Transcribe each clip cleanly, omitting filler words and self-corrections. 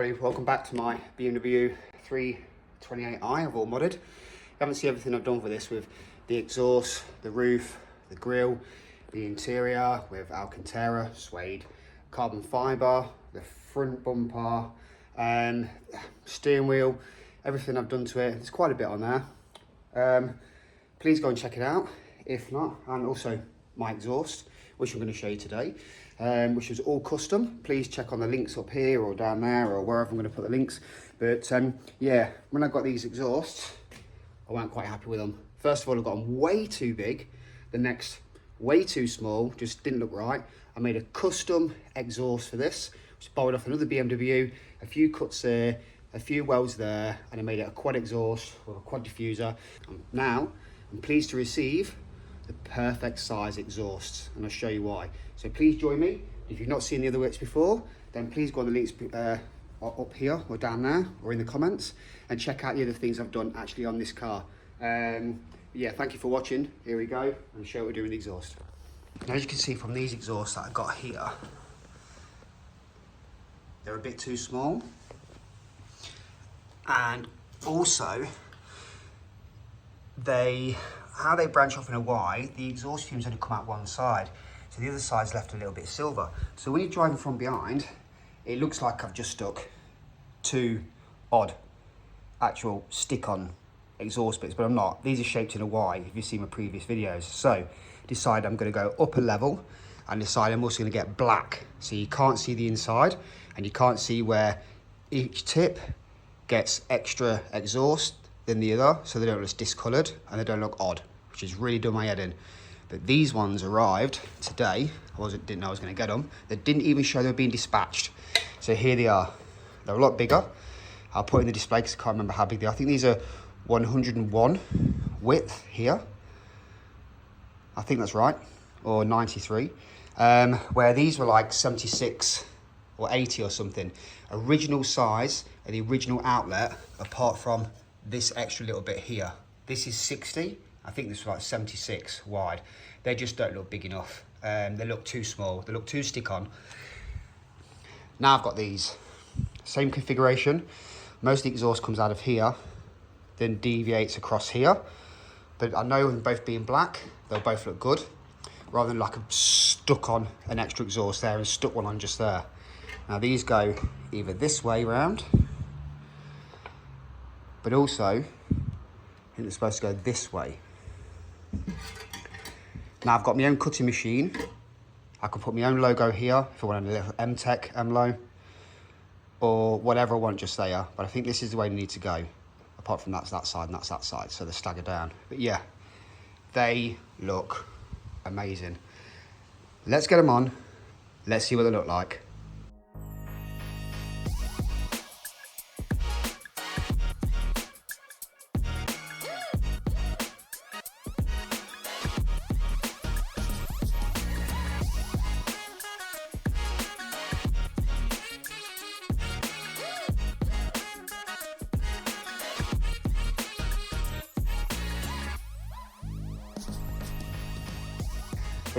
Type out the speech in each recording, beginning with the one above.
Welcome back to my BMW 328i. I've all modded. You haven't seen everything I've done for this with the exhaust, the roof, the grille, the interior with Alcantara, suede, carbon fibre, the front bumper, steering wheel, everything I've done to it. There's quite a bit on there. Please go and check it out if not, and also my exhaust, which I'm going to show you today, which is all custom. Please check on the links up here or down there or wherever I'm going to put the links. But yeah, when I got these exhausts, I wasn't quite happy with them. First of all, I got them way too big. The next, way too small, just didn't look right. I made a custom exhaust for this, which borrowed off another BMW, a few cuts there, a few welds there, and I made it a quad exhaust with a quad diffuser. Now, I'm pleased to receive the perfect size exhausts, and I'll show you why. So please join me. If you've not seen the other works before, then please go on the links up here or down there or in the comments and check out the other things I've done actually on this car. Yeah, thank you for watching. Here we go, and show what we're doing with the exhaust. Now, as you can see from these exhausts that I got here, they're a bit too small, and also how they branch off in a Y, the exhaust fumes only come out one side, so the other side's left a little bit silver. So when you're driving from behind, it looks like I've just stuck two odd actual stick-on exhaust bits, but I'm not. These are shaped in a Y, if you've seen my previous videos. So decide I'm going to go up a level, and decide I'm also going to get black, so you can't see the inside, and you can't see where each tip gets extra exhaust than the other, so they don't look discoloured and they don't look odd, which has really done my head in. But these ones arrived today. Didn't know I was going to get them. They didn't even show they were being dispatched. So here they are. They're a lot bigger. I'll put in the display because I can't remember how big they are. I think these are 101 width here. I think that's right, or 93. Where these were like 76 or 80 or something. Original size and the original outlet, apart from this extra little bit here. This is 60. I think this is like 76 wide. They just don't look big enough. They look too small. They look too stick-on. Now I've got these. Same configuration. Most of the exhaust comes out of here, then deviates across here. But I know them both being black, they'll both look good, rather than like I'm stuck on an extra exhaust there and stuck one on just there. Now these go either this way round, but also I think they're supposed to go this way. Now I've got my own cutting machine. I can put my own logo here if I want a little M-Tech M-Lo or whatever I want just there. But I think this is the way they need to go. Apart from that's that side and that's that side, so they're staggered down. But yeah, they look amazing. Let's get them on. Let's see what they look like.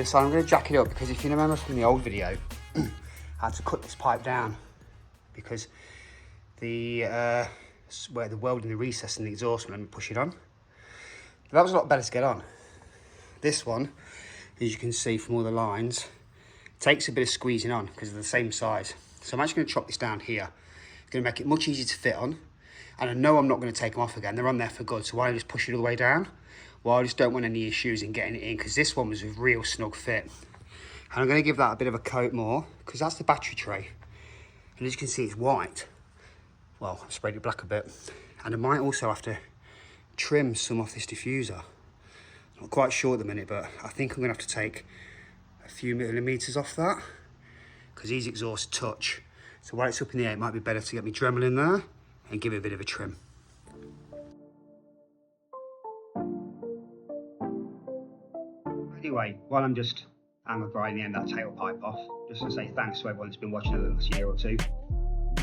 So I'm going to jack it up because if you remember from the old video, I had to cut this pipe down because where the weld in the recess and the exhaust let me push it on. But that was a lot better to get on. This one, as you can see from all the lines, takes a bit of squeezing on because they're the same size. So I'm actually going to chop this down here. It's going to make it much easier to fit on. And I know I'm not going to take them off again. They're on there for good. So why don't I just push it all the way down? Well, I just don't want any issues in getting it in because this one was a real snug fit. And I'm going to give that a bit of a coat more because that's the battery tray. And as you can see, it's white. Well, I've sprayed it black a bit. And I might also have to trim some off this diffuser. Not quite sure at the minute, but I think I'm going to have to take a few millimetres off that because these exhausts touch. So while it's up in the air, it might be better to get my Dremel in there and give it a bit of a trim. Anyway, while I'm just grinding that tailpipe off, just to say thanks to everyone that's been watching over the last year or two.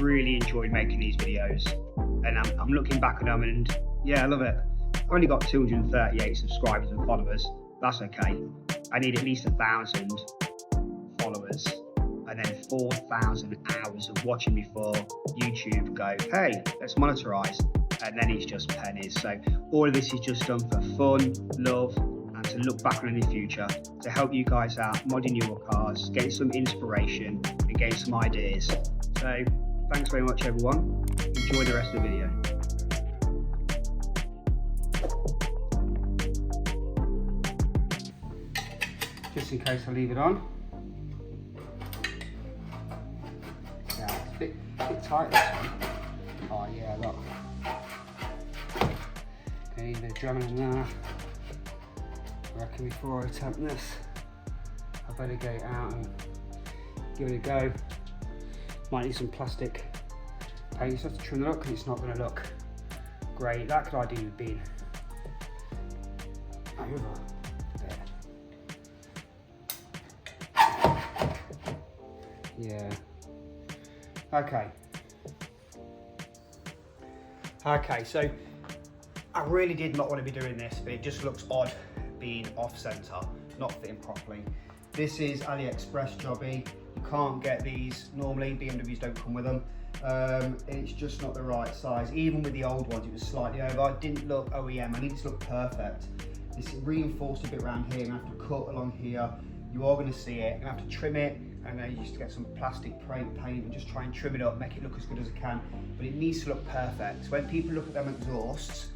Really enjoyed making these videos, and I'm looking back at them and yeah, I love it. I've only got 238 subscribers and followers. That's okay. I need at least 1,000 followers and then 4,000 hours of watching before YouTube go, hey, let's monetize, and then it's just pennies. So all of this is just done for fun, love, and to look back on in the future, to help you guys out modding your cars, getting some inspiration and getting some ideas. So thanks very much everyone, enjoy the rest of the video. Just in case I leave it on. Yeah, it's a bit tight this one. Oh yeah, look. Okay, the Dremel in there. I reckon before I attempt this, I better get it out and give it a go. Might need some plastic paint just to trim it up because it's not going to look great. That could ideally have been over there. Yeah. Okay, so I really did not want to be doing this, but it just looks odd being off center, not fitting properly. This is AliExpress jobby. You can't get these normally, BMWs don't come with them. It's just not the right size. Even with the old ones, it was slightly over. It didn't look OEM, I need it to look perfect. This reinforced a bit around here, I'm gonna have to cut along here. You are gonna see it, I'm gonna have to trim it, and then just get some plastic paint and just try and trim it up, make it look as good as it can. But it needs to look perfect. So when people look at them exhausts,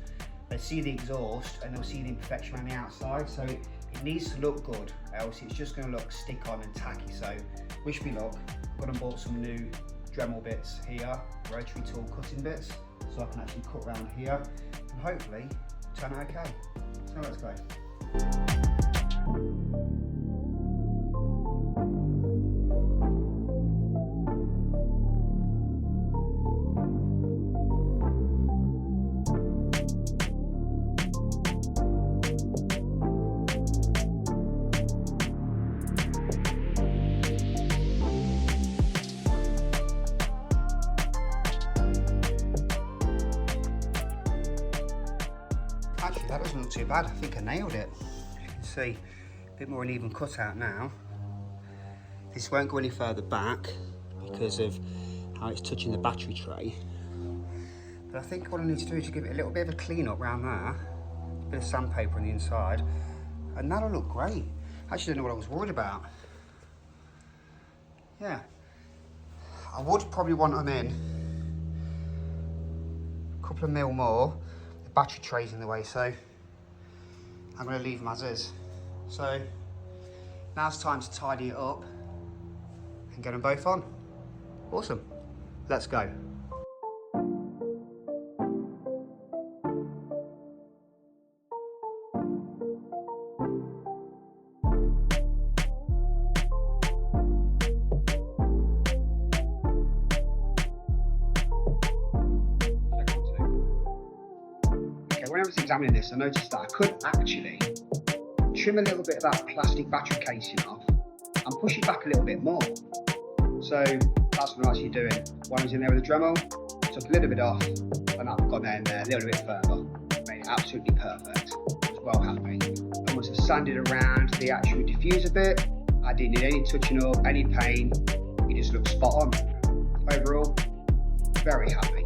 they see the exhaust and they'll see the imperfection around the outside. So it needs to look good, else it's just gonna look stick on and tacky. So wish me luck. I've gone and bought some new Dremel bits here, rotary tool cutting bits, so I can actually cut around here and hopefully turn out okay. So let's go. Actually, that doesn't look too bad. I think I nailed it. You can see a bit more uneven cutout now. This won't go any further back because of how it's touching the battery tray. But I think what I need to do is to give it a little bit of a clean up around there. A bit of sandpaper on the inside. And that'll look great. I actually don't know what I was worried about. Yeah. I would probably want them in a couple of mil more. Battery tray's in the way, so I'm going to leave them as is. So now it's time to tidy it up and get them both on. Awesome, let's go. When I was examining this, I noticed that I could actually trim a little bit of that plastic battery casing off and push it back a little bit more. So that's what I'm actually doing. When I was in there with the Dremel, took a little bit off and I've gone in there a little bit further. Made it absolutely perfect. I was well happy. I must have sanded around the actual diffuser bit. I didn't need any touching up, any paint. It just looked spot on. Overall, very happy.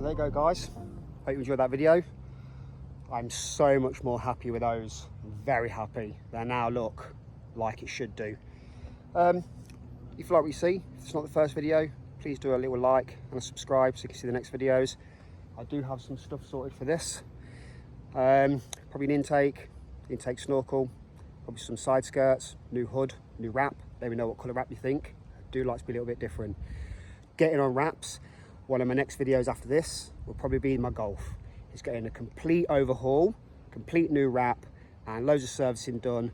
there you go, guys. Hope you enjoyed that video. I'm so much more happy with those. I'm very happy. They now look like it should do. If you like what you see, if it's not the first video, please do a little like and a subscribe so you can see the next videos. I do have some stuff sorted for this. Probably an intake snorkel, probably some side skirts, new hood, new wrap. Let me know what colour wrap you think. I do like to be a little bit different. Getting on wraps, one of my next videos after this will probably be my Golf. It's getting a complete overhaul, complete new wrap, and loads of servicing done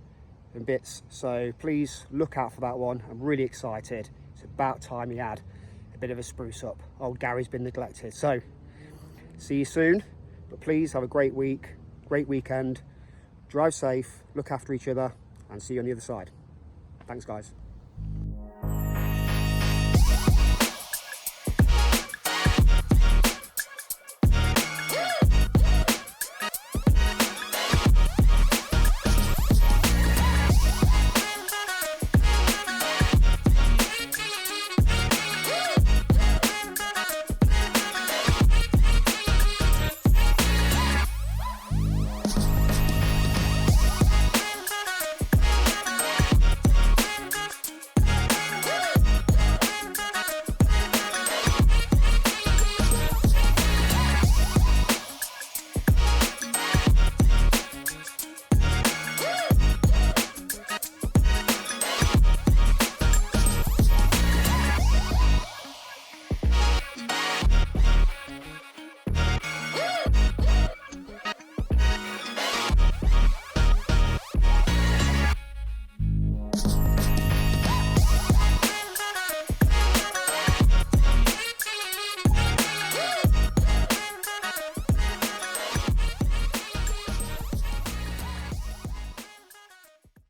and bits. So please look out for that one. I'm really excited. It's about time he had a bit of a spruce up. Old Gary's been neglected. So see you soon, but please have a great week, great weekend. Drive safe, look after each other, and see you on the other side. Thanks, guys.